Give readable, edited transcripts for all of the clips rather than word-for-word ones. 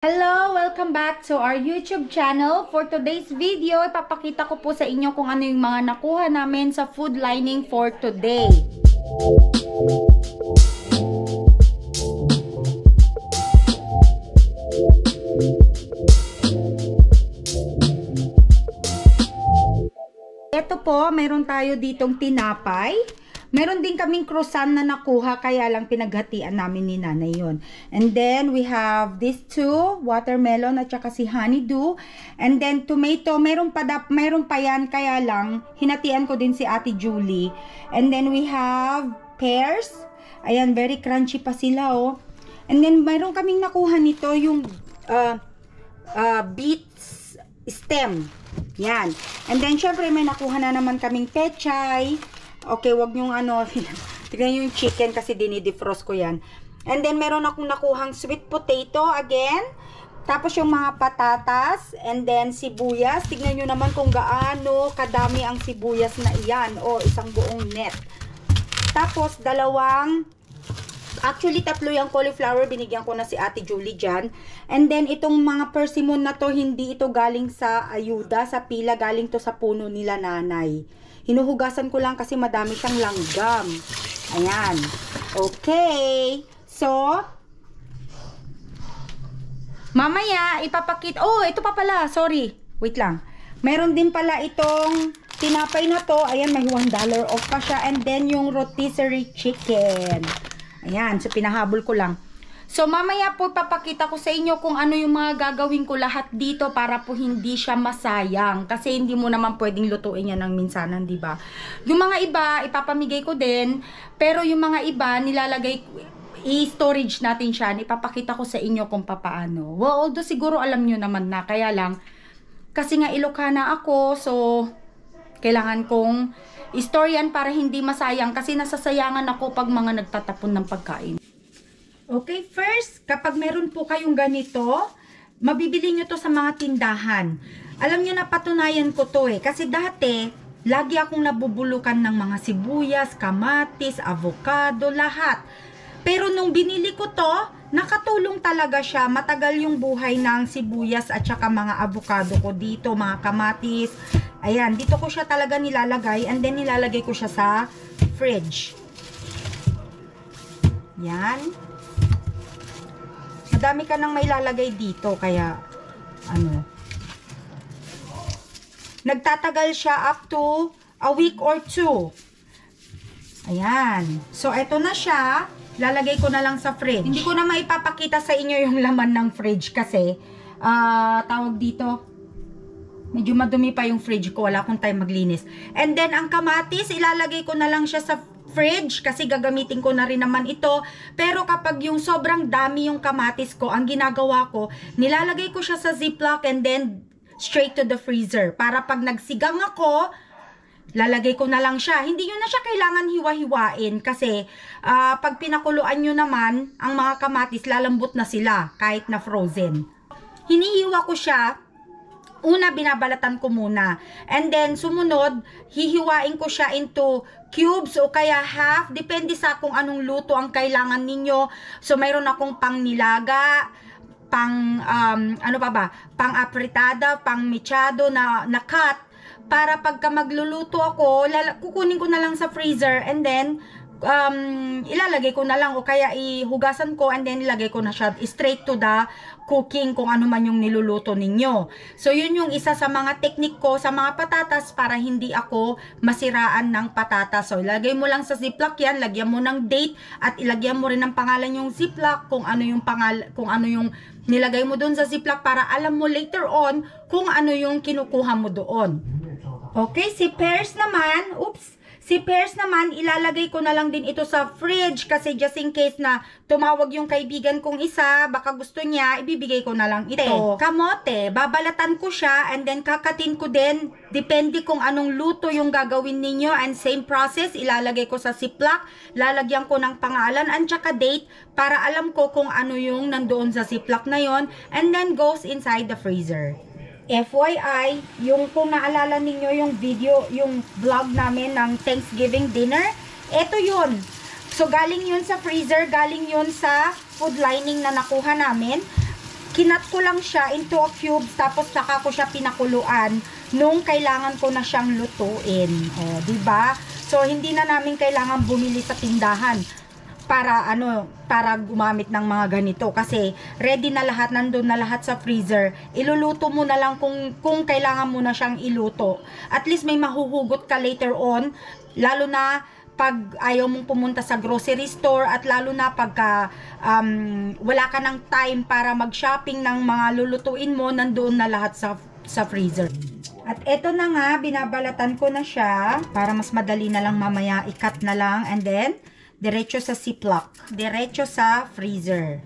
Hello! Welcome back to our YouTube channel. For today's video, ipapakita ko po sa inyo kung ano yung mga nakuha namin sa food lining for today. Ito po, meron tayo ditong tinapay. Meron din kaming croissant na nakuha, kaya lang pinaghatian namin ni nanay yun. And then, we have these two, watermelon at saka si honeydew. And then, tomato, meron pa yan, kaya lang, hinatian ko din si Ate Julie. And then, we have pears. Ayan, very crunchy pa sila, oh. And then, meron kaming nakuha nito, yung beets stem. Yan. And then, syempre, may nakuha na naman kaming pechay. Okay, wag nyong tignan yung chicken kasi dinidefrost ko yan. And then, meron akong nakuhang sweet potato again. Tapos, yung mga patatas. And then, sibuyas. Tignan nyo naman kung gaano kadami ang sibuyas na iyan. O, isang buong net. Tapos, actually, tatlo yung cauliflower. Binigyan ko na si Ate Julie dyan. And then, itong mga persimmon na to, hindi ito galing sa ayuda, sa pila. Galing to sa puno nila nanay. Hinuhugasan ko lang kasi madami siyang langgam. Ayan. Okay. So, mamaya, ipapakita. Oh, ito pa pala. Sorry. Wait lang. Meron din pala itong tinapay na to. Ayan, may $1 off pa siya. And then, yung rotisserie chicken. Ayan. So, pinahabol ko lang. So, mamaya po papakita ko sa inyo kung ano yung mga gagawin ko lahat dito para po hindi siya masayang. Kasi hindi mo naman pwedeng lutuin yan ng minsanan, di ba? Yung mga iba, ipapamigay ko din. Pero yung mga iba, nilalagay, i-storage natin siya. Ipapakita ko sa inyo kung papaano. Well, although siguro alam nyo naman na. Kaya lang, kasi nga Ilocana ako, so kailangan kong i-store yan para hindi masayang. Kasi nasasayangan ako pag mga nagtatapon ng pagkain. Okay, first, kapag meron po kayong ganito, mabibili nyo to sa mga tindahan. Alam nyo na, patunayan ko to kasi dati, lagi akong nabubulukan ng mga sibuyas, kamatis, avocado, lahat. Pero nung binili ko to, nakatulong talaga siya. Matagal yung buhay ng sibuyas at saka mga avocado ko dito, mga kamatis. Ayan, dito ko siya talaga nilalagay and then nilalagay ko siya sa fridge. Yan. Madami ka nang mailalagay dito, kaya nagtatagal siya up to a week or 2. Ayan. So, eto na siya. Lalagay ko na lang sa fridge. Hindi ko na maipapakita sa inyo yung laman ng fridge kasi, tawag dito, medyo madumi pa yung fridge ko. Wala akong time maglinis. And then, ang kamatis, ilalagay ko na lang siya sa fridge kasi gagamitin ko na rin naman ito. Pero kapag yung sobrang dami yung kamatis ko, ang ginagawa ko, nilalagay ko siya sa ziplock and then straight to the freezer. Para pag nagsigang ako, lalagay ko na lang siya. Hindi nyo na siya kailangan hiwa-hiwain kasi pag pinakuluan nyo naman, ang mga kamatis lalambot na sila kahit na frozen. Hinihiwa ko siya. Una, binabalatan ko muna. And then, sumunod, hihiwain ko siya into cubes o kaya half. Depende sa kung anong luto ang kailangan ninyo. So, mayroon akong pang nilaga, pang, pang apritada, pang mechado na cut. Para pagka magluluto ako, kukunin ko na lang sa freezer and then, ilalagay ko na lang o kaya ihugasan ko and then ilagay ko na siya straight to the cooking kung ano man yung niluluto ninyo. So, yun yung isa sa mga technique ko sa mga patatas para hindi ako masiraan ng patatas. So, ilagay mo lang sa ziplock yan, lagyan mo ng date at ilagyan mo rin ng pangalan yung ziplock kung ano yung nilagay mo doon sa ziplock para alam mo later on kung ano yung kinukuha mo doon. Okay, si pears naman, si pears naman, ilalagay ko na lang din ito sa fridge kasi just in case na tumawag yung kaibigan kong isa, baka gusto niya, ibibigay ko na lang ito. Kamote, babalatan ko siya and then kakatin ko din. Depende kung anong luto yung gagawin ninyo and same process, ilalagay ko sa ziplock, lalagyan ko ng pangalan and saka date para alam ko kung ano yung nandoon sa ziplock na yon and then goes inside the freezer. FYI, yung kung naalala ninyo yung video, yung vlog namin ng Thanksgiving dinner, eto yun. So, galing yun sa freezer, galing yun sa food lining na nakuha namin. kinat ko lang siya into a cubes, tapos saka ko siya pinakuluan nung kailangan ko na siyang lutuin. O, diba? So, hindi na namin kailangan bumili sa tindahan para gumamit ng mga ganito. Kasi, ready na lahat, nandun na lahat sa freezer. Iluluto mo na lang kung kailangan mo na siyang iluto. At least may mahuhugot ka later on, lalo na pag ayaw mong pumunta sa grocery store, at lalo na pagka wala ka ng time para mag-shopping ng mga lulutuin mo, nandoon na lahat sa freezer. At eto na nga, binabalatan ko na siya para mas madali na lang mamaya, i-cut na lang, and then diretso sa ziplock, diretso sa freezer.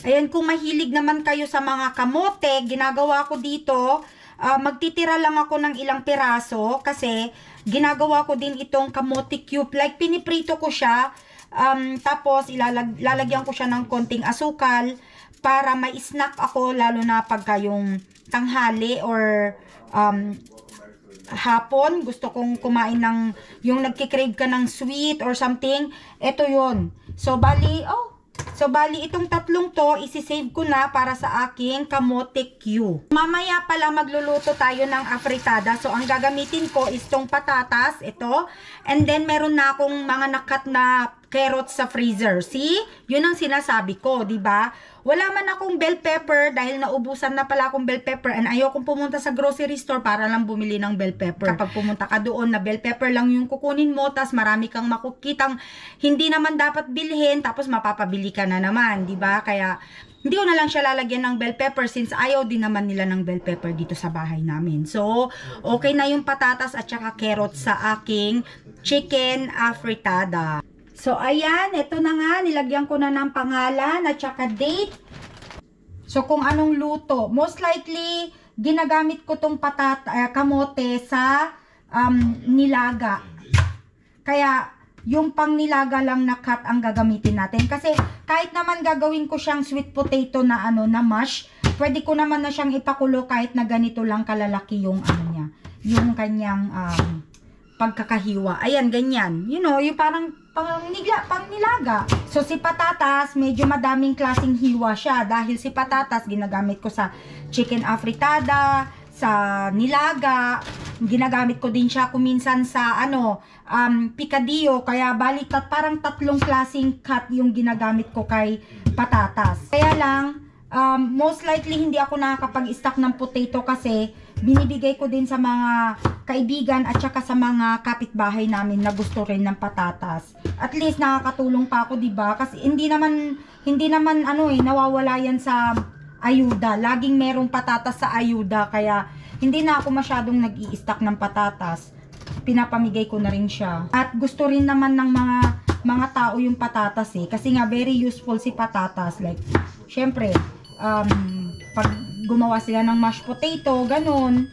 Ayan, kung mahilig naman kayo sa mga kamote, ginagawa ko dito, magtitira lang ako ng ilang piraso kasi ginagawa ko din itong kamote cube. Like, piniprito ko siya, tapos lalagyan ko siya ng konting asukal para may snack ako, lalo na pagka yung tanghali or hapon, gusto kong kumain ng yung nagkikrave ka ng sweet or something. Ito yun. So, bali itong tatlong to, isi-save ko na para sa aking kamote Q. Mamaya pala magluluto tayo ng afritada. So, ang gagamitin ko is tong patatas, ito. And then, meron na akong mga nakat na carrots sa freezer. See? Yun ang sinasabi ko, diba? Wala man akong bell pepper dahil naubusan na pala akong bell pepper, and ayokong pumunta sa grocery store para lang bumili ng bell pepper. Kapag pumunta ka doon na bell pepper lang yung kukunin mo, tas marami kang makukitang hindi naman dapat bilhin, tapos mapapabili ka na naman, diba? Kaya hindi ko na lang siya lalagyan ng bell pepper since ayaw din naman nila ng bell pepper dito sa bahay namin. So, okay na yung patatas at saka carrots sa aking chicken afritada. So, ayan, ito na nga, nilagyan ko na ng pangalan at saka date. So, kung anong luto. Most likely, ginagamit ko tong kamote sa nilaga. Kaya, yung pang nilaga lang na cut ang gagamitin natin. Kasi, kahit naman gagawin ko siyang sweet potato na na mash, pwede ko naman na siyang ipakulo kahit na ganito lang kalalaki yung niya. Yung kanyang pagkakahiwa. Ayan, ganyan. You know, yung parang pang nilaga. So, si patatas, medyo madaming klaseng hiwa siya. Dahil si patatas, ginagamit ko sa chicken afritada, sa nilaga. Ginagamit ko din siya kuminsan sa, picadillo. Kaya, balik parang tatlong klaseng cut yung ginagamit ko kay patatas. Kaya lang, most likely, hindi ako nakakapag-stock ng potato kasi binibigay ko din sa mga kaibigan at saka sa mga kapitbahay namin na gusto rin ng patatas. At least nakakatulong pa ako, 'di ba? Kasi hindi naman nawawala yan sa ayuda. Laging merong patatas sa ayuda, kaya hindi na ako masyadong nag-i-stock ng patatas. Pinapamigay ko na rin siya. At gusto rin naman ng mga tao yung patatas kasi nga very useful si patatas. Like, syempre, pag gumawa sila ng mashed potato, ganun.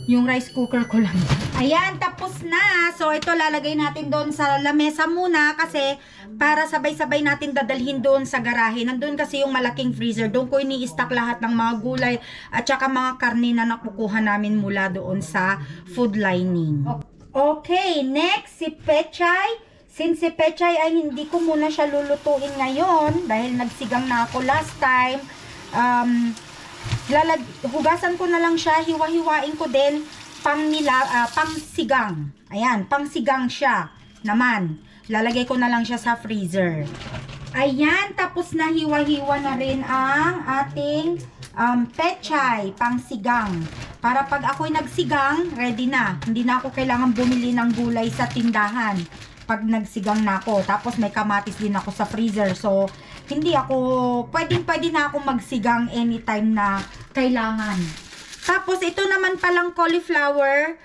Yung rice cooker ko lang. Ayan, tapos na. So, ito lalagay natin doon sa lamesa muna kasi para sabay-sabay natin dadalhin doon sa garahe. Nandun kasi yung malaking freezer. Doon ko ini-stock lahat ng mga gulay at saka mga karne na nakukuha namin mula doon sa food lining. Okay, next, si Pechay. Since si Pechay ay hindi ko muna siya lulutuin ngayon dahil nagsigang na ako last time. Hugasan ko na lang siya, hiwa-hiwain ko din pang sigang. Ayan, pang sigang siya naman. Lalagay ko na lang siya sa freezer. Ayan, tapos na hiwa-hiwa na rin ang ating pechay, pang sigang. Para pag ako'y nagsigang, ready na. Hindi na ako kailangan bumili ng gulay sa tindahan pag nagsigang na ako. Tapos may kamatis din ako sa freezer. So, hindi ako, pwede na ako magsigang anytime na kailangan. Tapos, ito naman palang cauliflower,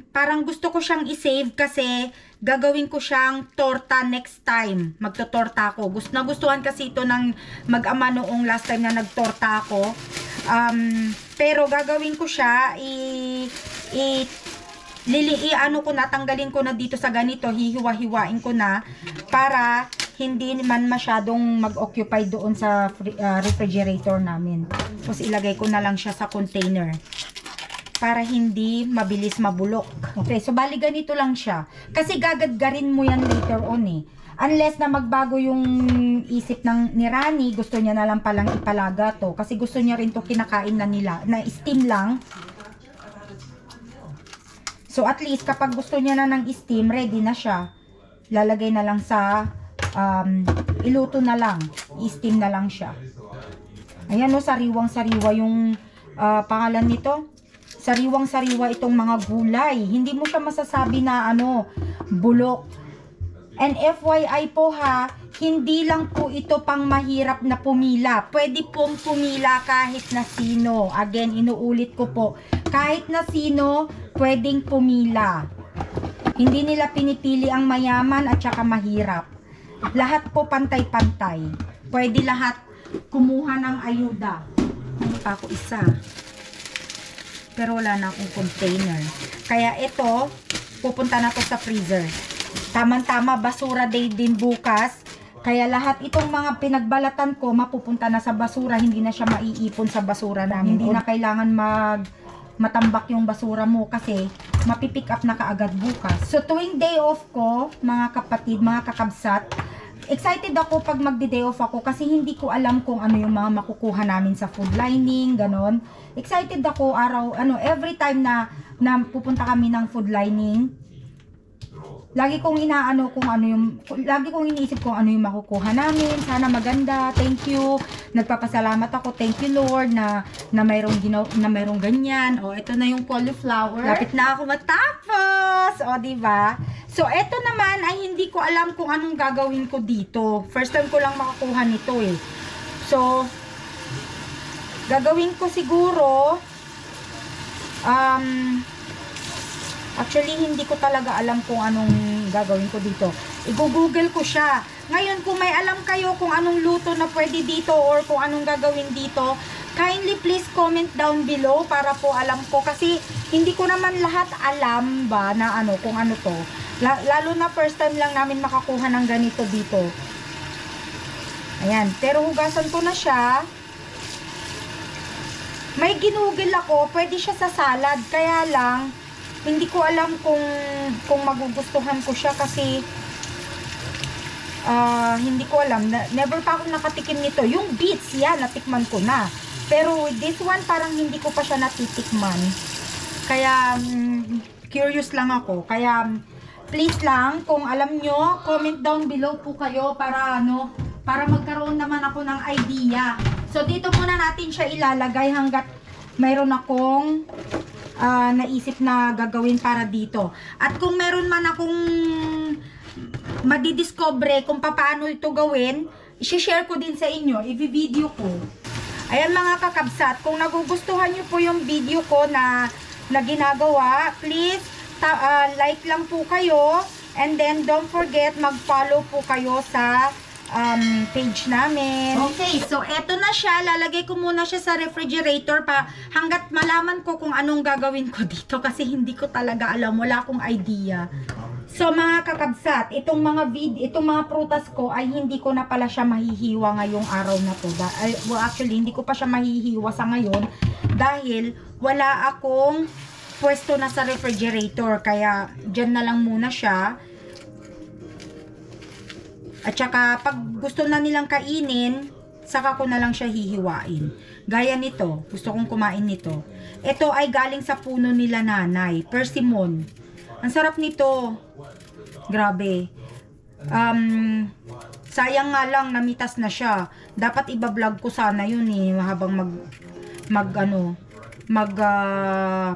parang gusto ko siyang isave kasi gagawin ko siyang torta next time. Magtotorta ako. Nagustuhan kasi ito ng mag-ama noong last time na nagtorta ako. Pero gagawin ko siya, tanggalin ko na dito sa ganito, hihiwa-hiwain ko na para hindi man masyadong mag-occupy doon sa refrigerator namin. Tapos ilagay ko na lang siya sa container para hindi mabilis mabulok. Okay, so bali ganito lang siya. Kasi gagadgarin mo yan later on Unless na magbago yung isip ni Rani, gusto niya na lang palang ipalaga to. Kasi gusto niya rin to kinakain na nila, na steam lang. So at least kapag gusto niya na ng steam, ready na siya. Lalagay na lang sa, iluto na lang. I-steam na lang siya. Ayan o, sariwang-sariwa yung pangalan nito. Sariwang-sariwa itong mga gulay. Hindi mo siya masasabi na bulok. And FYI po ha, hindi lang po ito pang mahirap na pumila. Pwede pong pumila kahit na sino. Again, inuulit ko po. Kahit na sino, pwedeng pumila. Hindi nila pinipili ang mayaman at saka mahirap. Lahat po pantay-pantay. Pwede lahat kumuha ng ayuda. Ano pa ako isa? Pero wala na akong container. Kaya ito, pupunta na to sa freezer. Tama-tama, basura day din bukas. Kaya lahat itong mga pinagbalatan ko, mapupunta na sa basura. Hindi na siya maiipon sa basura namin. Hindi na kailangan matambak yung basura mo kasi mapipick up na kaagad bukas. So, tuwing day off ko, mga kapatid, mga kakabsat, excited ako pag magdi-day off ako kasi hindi ko alam kung ano yung mga makukuha namin sa food lining, ganon. Excited ako every time na pupunta kami ng food lining. Lagi kong lagi kong iniisip kung ano yung makukuha namin. Sana maganda. Thank you. Nagpapasalamat ako. Thank you Lord na mayroong ganyan. O, ito na yung cauliflower. Lapit na ako matapos. O, diba? So, ito naman ay hindi ko alam kung anong gagawin ko dito. First time ko lang makakuha nito eh. So, gagawin ko siguro actually, hindi ko talaga alam kung anong gagawin ko dito. I-google ko siya. Ngayon, kung may alam kayo kung anong luto na pwede dito or kung anong gagawin dito, kindly please comment down below para po alam ko. Kasi hindi ko naman lahat alam ba na kung ano to. Lalo na first time lang namin makakuha ng ganito dito. Ayan. Pero hugasan ko na siya. May ginugil ako. Pwede siya sa salad. Kaya lang, hindi ko alam kung magugustuhan ko siya kasi hindi ko alam. Never pa ako nakatikim nito. Yung beets, yan, natikman ko na. Pero this one, parang hindi ko pa siya natitikman. Kaya, curious lang ako. Kaya, please lang, kung alam nyo, comment down below po kayo para para magkaroon naman ako ng idea. So, dito muna natin siya ilalagay hanggat mayroon akong naisip na gagawin para dito. At kung meron man akong madidiscover kung paano ito gawin, i-share ko din sa inyo, i-video ko. Ayan mga kakabsat, kung nagugustuhan nyo po yung video ko na ginagawa, please like lang po kayo, and then don't forget mag-follow po kayo sa page namin. Okay, so eto na siya. Lalagay ko muna siya sa refrigerator pa hanggat malaman ko kung anong gagawin ko dito kasi hindi ko talaga alam. Wala akong idea. So mga kakabsat, itong mga prutas ko ay hindi ko na pala siya mahihiwa ngayong araw na to. Well, actually, hindi ko pa siya mahihiwa sa ngayon dahil wala akong pwesto na sa refrigerator. Kaya dyan na lang muna siya. At saka, pag gusto na nilang kainin, saka ko na lang siya hihiwain. Gaya nito, gusto kong kumain nito. Ito ay galing sa puno nila nanay, persimmon. Ang sarap nito. Grabe. Sayang nga lang, namitas na siya. Dapat iba-vlog ko sana yun eh, habang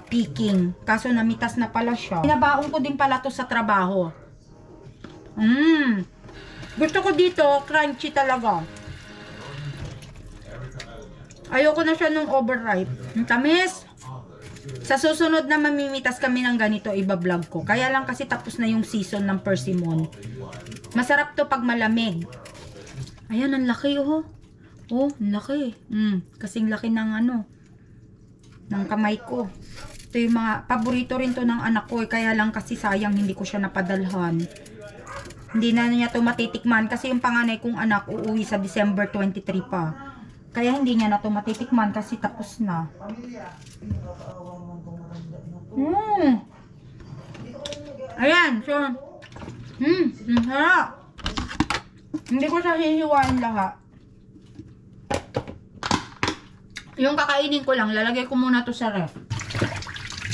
picking. Kaso namitas na pala siya. Pinabaon ko din pala to sa trabaho. Gusto ko dito, crunchy talaga. Ayoko na siya nung overripe. Ang tamis. Sa susunod na mamimitas kami ng ganito, iba-vlog ko. Kaya lang kasi tapos na yung season ng persimmon. Masarap to pag malamig. Ayan, ang laki oh. Oh, ang laki. Kasing laki ng ng kamay ko. Ito yung mga, paborito rin to ng anak ko. Kaya lang kasi sayang hindi ko siya napadalhan. Hindi na niya to matitikman kasi yung panganay kong anak uuwi sa December 23 pa. Kaya hindi niya na to matitikman kasi tapos na. Ayan, so, sarap. Hindi ko siya hihiwain lahat. Yung kakainin ko lang, lalagay ko muna to sa ref.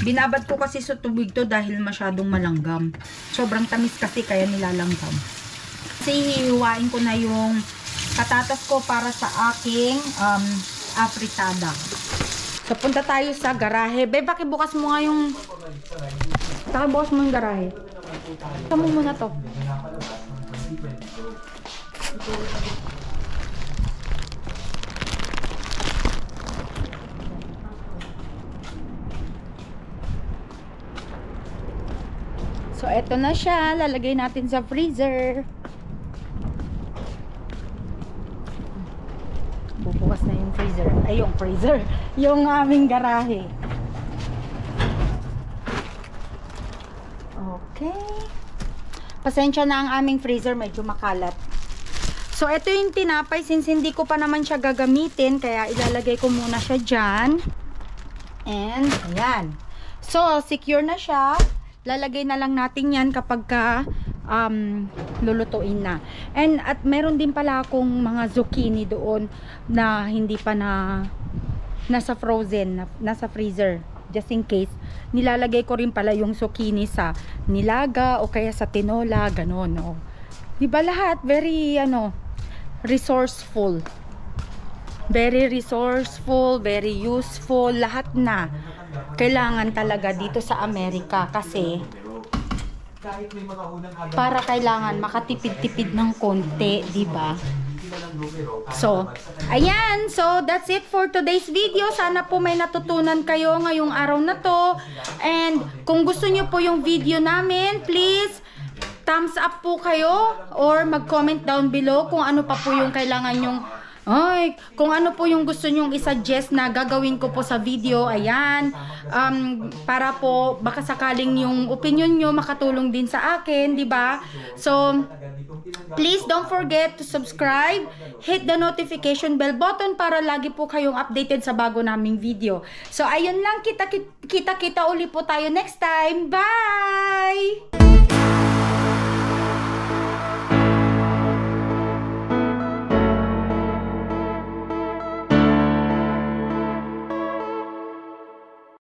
Binabad ko kasi sa tubig to dahil masyadong malanggam. Sobrang tamis kasi kaya nilalanggam. Kasi hihiwain ko na yung patatas ko para sa aking afritada. So punta tayo sa garahe. Be, pakibukas mo nga yung... Pakibukas mo yung garahe. Ito mo muna to. So, eto na siya. Lalagay natin sa freezer. Bubukas na yung freezer. Ay, yung freezer. Yung aming garahe. Okay. Pasensya na ang aming freezer. Medyo makalat. So, eto yung tinapay. Since hindi ko pa naman siya gagamitin, kaya ilalagay ko muna siya dyan. And, ayan. So, secure na siya. Lalagay na lang natin yan kapag lulutuin na. And at meron din pala akong mga zucchini doon na hindi pa nasa frozen, nasa freezer. Just in case. Nilalagay ko rin pala yung zucchini sa nilaga o kaya sa tinola, ganon. Oh. Diba lahat? Very, resourceful. Very resourceful, very useful, lahat na. Kailangan talaga dito sa Amerika kasi para kailangan makatipid-tipid ng konti, di ba? So, ayan. So, that's it for today's video. Sana po may natutunan kayo ngayong araw na to. And kung gusto nyo po yung video namin, please thumbs up po kayo or mag-comment down below kung ano pa po yung kailangan nyong kung ano po yung gusto nyong isuggest na gagawin ko po sa video, ayan. Para po, baka sakaling yung opinion nyo makatulong din sa akin, di ba? So, please don't forget to subscribe, hit the notification bell button para lagi po kayong updated sa bago naming video. So, ayun lang, kita-kita uli po tayo next time. Bye!